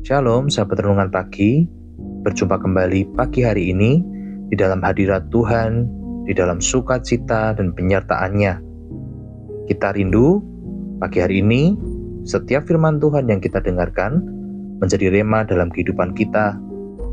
Shalom sahabat renungan pagi, berjumpa kembali pagi hari ini di dalam hadirat Tuhan, di dalam sukacita dan penyertaan-Nya. Kita rindu pagi hari ini setiap firman Tuhan yang kita dengarkan menjadi rema dalam kehidupan kita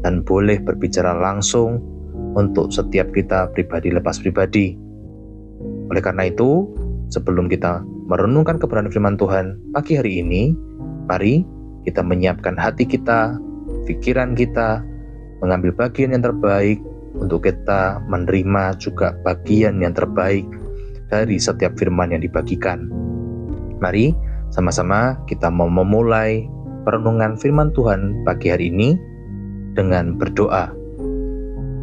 dan boleh berbicara langsung untuk setiap kita pribadi lepas pribadi. Oleh karena itu, sebelum kita merenungkan kebenaran firman Tuhan pagi hari ini, mari kita menyiapkan hati kita, pikiran kita, mengambil bagian yang terbaik untuk kita menerima juga bagian yang terbaik dari setiap firman yang dibagikan. Mari sama-sama kita mau memulai perenungan firman Tuhan pagi hari ini dengan berdoa.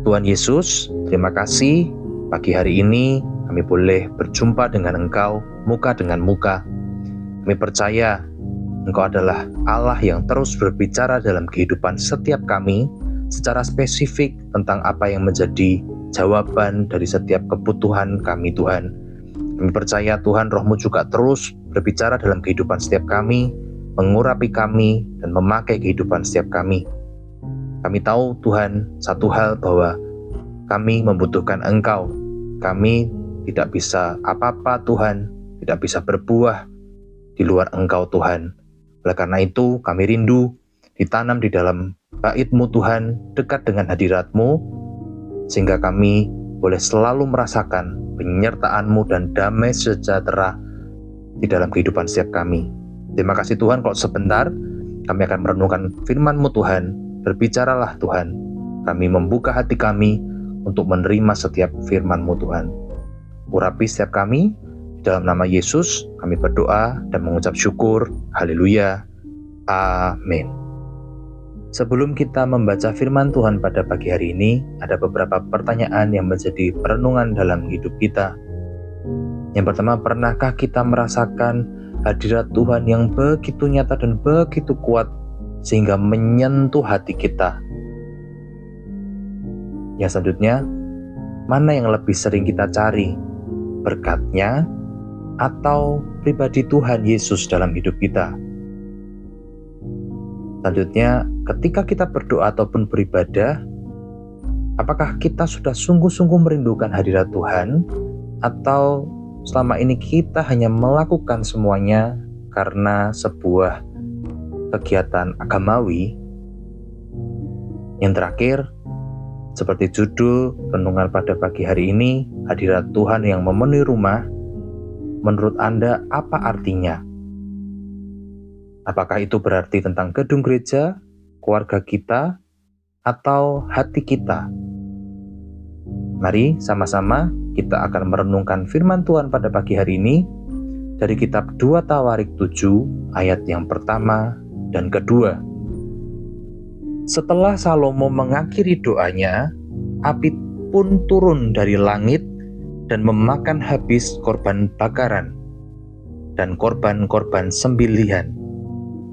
Tuhan Yesus, terima kasih pagi hari ini kami boleh berjumpa dengan Engkau muka dengan muka. Kami percaya Engkau adalah Allah yang terus berbicara dalam kehidupan setiap kami secara spesifik tentang apa yang menjadi jawaban dari setiap kebutuhan kami Tuhan. Kami percaya Tuhan Roh-Mu juga terus berbicara dalam kehidupan setiap kami, mengurapi kami dan memakai kehidupan setiap kami. Kami tahu Tuhan satu hal bahwa kami membutuhkan Engkau. Kami tidak bisa apa-apa Tuhan, tidak bisa berbuah di luar Engkau Tuhan. Oleh karena itu kami rindu ditanam di dalam bait-Mu Tuhan, dekat dengan hadirat-Mu, sehingga kami boleh selalu merasakan penyertaan-Mu dan damai sejahtera di dalam kehidupan setiap kami. Terima kasih Tuhan, kalau sebentar kami akan merenungkan firman-Mu Tuhan. Berbicaralah Tuhan, kami membuka hati kami untuk menerima setiap firman-Mu Tuhan. Urapi setiap kami. Dalam nama Yesus, kami berdoa dan mengucap syukur. Haleluya. Amin. Sebelum kita membaca firman Tuhan pada pagi hari ini, ada beberapa pertanyaan yang menjadi perenungan dalam hidup kita. Yang pertama, pernahkah kita merasakan hadirat Tuhan yang begitu nyata dan begitu kuat sehingga menyentuh hati kita? Yang selanjutnya, mana yang lebih sering kita cari? Berkat-Nya atau pribadi Tuhan Yesus dalam hidup kita? Selanjutnya, ketika kita berdoa ataupun beribadah, apakah kita sudah sungguh-sungguh merindukan hadirat Tuhan, atau selama ini kita hanya melakukan semuanya karena sebuah kegiatan agamawi? Yang terakhir, seperti judul renungan pada pagi hari ini, hadirat Tuhan yang memenuhi rumah, menurut Anda apa artinya? Apakah itu berarti tentang gedung gereja, keluarga kita, atau hati kita? Mari sama-sama kita akan merenungkan firman Tuhan pada pagi hari ini dari kitab 2 Tawarik 7 ayat yang pertama dan kedua. Setelah Salomo mengakhiri doanya, api pun turun dari langit dan memakan habis korban bakaran dan korban-korban sembelihan,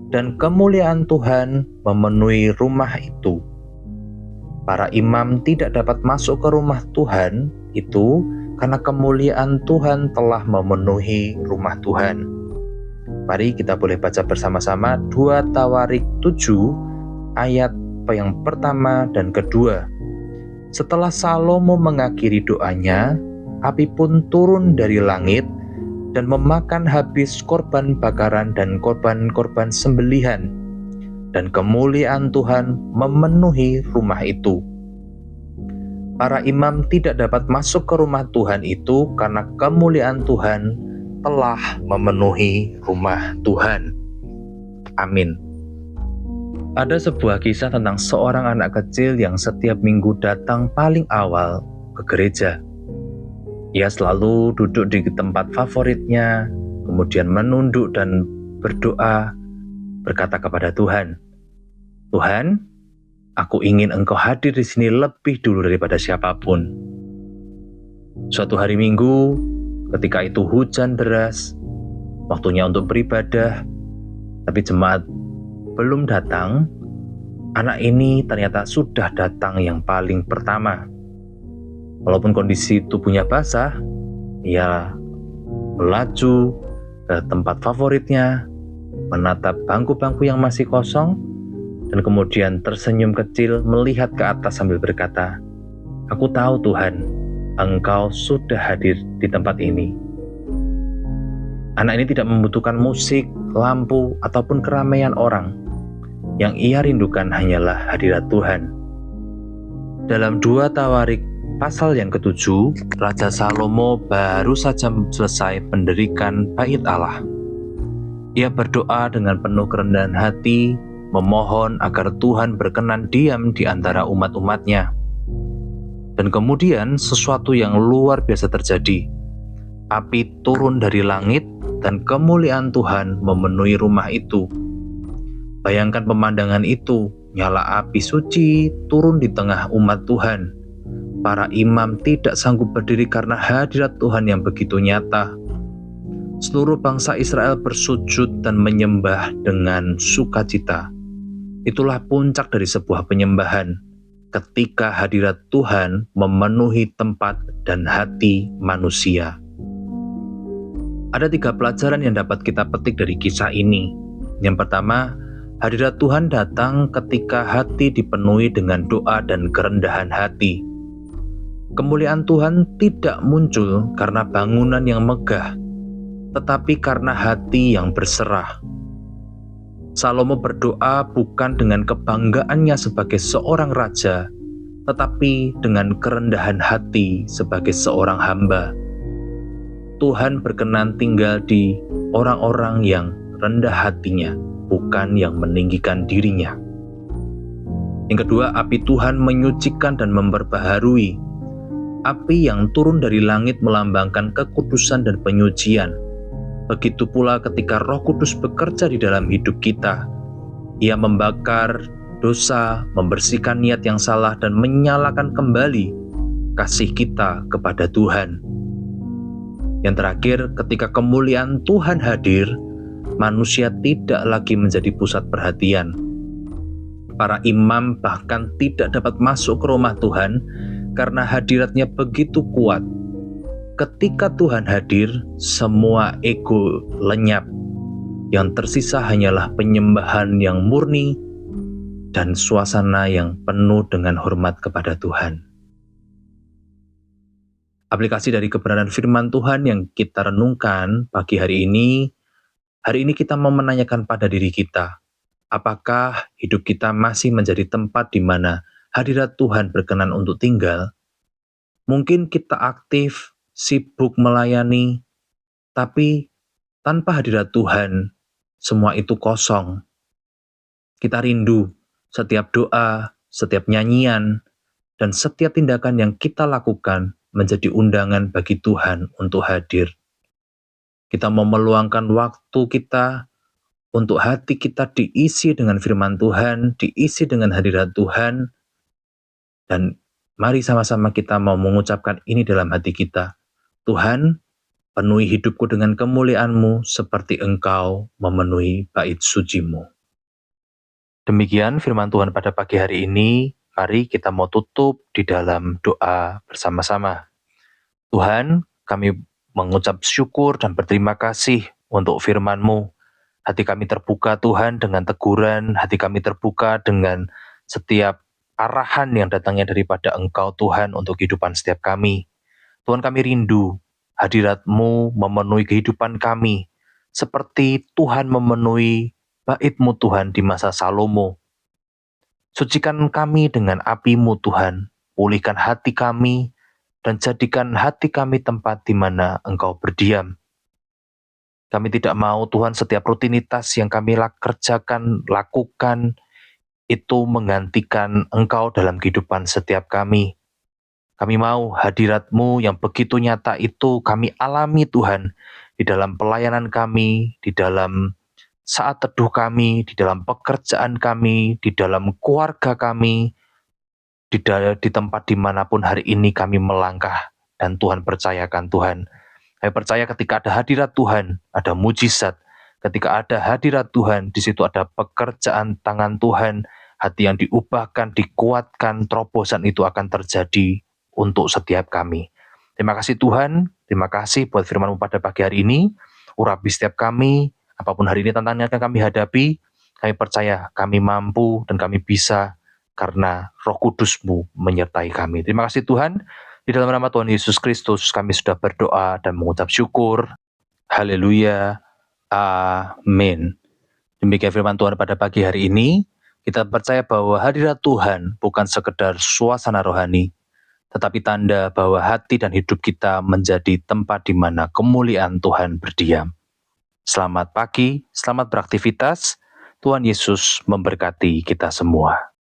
dan kemuliaan Tuhan memenuhi rumah itu. Para imam tidak dapat masuk ke rumah Tuhan itu karena kemuliaan Tuhan telah memenuhi rumah Tuhan. Mari kita boleh baca bersama-sama 2 Tawarik 7 ayat yang pertama dan kedua. Setelah Salomo mengakhiri doanya, api pun turun dari langit dan memakan habis korban bakaran dan korban-korban sembelihan, dan kemuliaan Tuhan memenuhi rumah itu. Para imam tidak dapat masuk ke rumah Tuhan itu karena kemuliaan Tuhan telah memenuhi rumah Tuhan. Amin. Ada sebuah kisah tentang seorang anak kecil yang setiap minggu datang paling awal ke gereja. Ia selalu duduk di tempat favoritnya, kemudian menunduk dan berdoa, berkata kepada Tuhan, "Tuhan, aku ingin Engkau hadir di sini lebih dulu daripada siapapun." Suatu hari Minggu, ketika itu hujan deras, waktunya untuk beribadah, tapi jemaat belum datang, anak ini ternyata sudah datang yang paling pertama. Walaupun kondisi tubuhnya basah, ia melaju ke tempat favoritnya, menatap bangku-bangku yang masih kosong, dan kemudian tersenyum kecil melihat ke atas sambil berkata, "Aku tahu Tuhan, Engkau sudah hadir di tempat ini." Anak ini tidak membutuhkan musik, lampu, ataupun keramaian orang. Yang ia rindukan hanyalah hadirat Tuhan. Dalam 2 Tawarik pasal yang ke-7, Raja Salomo baru saja selesai mendirikan bait Allah. Ia berdoa dengan penuh kerendahan hati, memohon agar Tuhan berkenan diam di antara umat-umatnya. Dan kemudian sesuatu yang luar biasa terjadi. Api turun dari langit dan kemuliaan Tuhan memenuhi rumah itu. Bayangkan pemandangan itu, nyala api suci turun di tengah umat Tuhan. Para imam tidak sanggup berdiri karena hadirat Tuhan yang begitu nyata. Seluruh bangsa Israel bersujud dan menyembah dengan sukacita. Itulah puncak dari sebuah penyembahan, ketika hadirat Tuhan memenuhi tempat dan hati manusia. Ada 3 pelajaran yang dapat kita petik dari kisah ini. Yang pertama, hadirat Tuhan datang ketika hati dipenuhi dengan doa dan kerendahan hati. Kemuliaan Tuhan tidak muncul karena bangunan yang megah, tetapi karena hati yang berserah. Salomo berdoa bukan dengan kebanggaannya sebagai seorang raja, tetapi dengan kerendahan hati sebagai seorang hamba. Tuhan berkenan tinggal di orang-orang yang rendah hatinya, bukan yang meninggikan dirinya. Yang kedua, api Tuhan menyucikan dan memperbaharui. Api yang turun dari langit melambangkan kekudusan dan penyucian. Begitu pula ketika Roh Kudus bekerja di dalam hidup kita. Ia membakar dosa, membersihkan niat yang salah, dan menyalakan kembali kasih kita kepada Tuhan. Yang terakhir, ketika kemuliaan Tuhan hadir, manusia tidak lagi menjadi pusat perhatian. Para imam bahkan tidak dapat masuk ke rumah Tuhan karena hadiratnya begitu kuat. Ketika Tuhan hadir, semua ego lenyap. Yang tersisa hanyalah penyembahan yang murni dan suasana yang penuh dengan hormat kepada Tuhan. Aplikasi dari kebenaran firman Tuhan yang kita renungkan pagi hari ini kita mau menanyakan pada diri kita, apakah hidup kita masih menjadi tempat di mana hadirat Tuhan berkenan untuk tinggal? Mungkin kita aktif, sibuk melayani, tapi tanpa hadirat Tuhan, semua itu kosong. Kita rindu setiap doa, setiap nyanyian, dan setiap tindakan yang kita lakukan menjadi undangan bagi Tuhan untuk hadir. Kita mau meluangkan waktu kita untuk hati kita diisi dengan firman Tuhan, diisi dengan hadirat Tuhan, dan mari sama-sama kita mau mengucapkan ini dalam hati kita. Tuhan, penuhi hidupku dengan kemuliaan-Mu seperti Engkau memenuhi bait suci-Mu. Demikian firman Tuhan pada pagi hari ini. Mari kita mau tutup di dalam doa bersama-sama. Tuhan, kami mengucap syukur dan berterima kasih untuk firman-Mu. Hati kami terbuka Tuhan dengan teguran, hati kami terbuka dengan setiap arahan yang datangnya daripada Engkau Tuhan untuk kehidupan setiap kami. Tuhan, kami rindu hadirat-Mu memenuhi kehidupan kami, seperti Tuhan memenuhi bait-Mu Tuhan di masa Salomo. Sucikan kami dengan api-Mu Tuhan, pulihkan hati kami, dan jadikan hati kami tempat di mana Engkau berdiam. Kami tidak mau Tuhan setiap rutinitas yang kami kerjakan, lakukan, itu menggantikan Engkau dalam kehidupan setiap kami. Kami mau hadirat-Mu yang begitu nyata itu kami alami Tuhan, di dalam pelayanan kami, di dalam saat teduh kami, di dalam pekerjaan kami, di dalam keluarga kami, di tempat dimanapun hari ini kami melangkah, dan Tuhan percayakan Tuhan. Saya percaya ketika ada hadirat Tuhan, ada mujizat. Ketika ada hadirat Tuhan, di situ ada pekerjaan tangan Tuhan, hati yang diubahkan, dikuatkan, terobosan itu akan terjadi untuk setiap kami. Terima kasih Tuhan, terima kasih buat firman-Mu pada pagi hari ini. Urapi setiap kami, apapun hari ini tantangan yang akan kami hadapi, Kami percaya kami mampu dan kami bisa karena Roh Kudus-Mu menyertai kami. Terima kasih Tuhan. Di dalam nama Tuhan Yesus Kristus kami sudah berdoa dan mengucap syukur. Haleluya. Amin. Demikian firman Tuhan pada pagi hari ini. Kita percaya bahwa hadirat Tuhan bukan sekedar suasana rohani, tetapi tanda bahwa hati dan hidup kita menjadi tempat di mana kemuliaan Tuhan berdiam. Selamat pagi, selamat beraktivitas. Tuhan Yesus memberkati kita semua.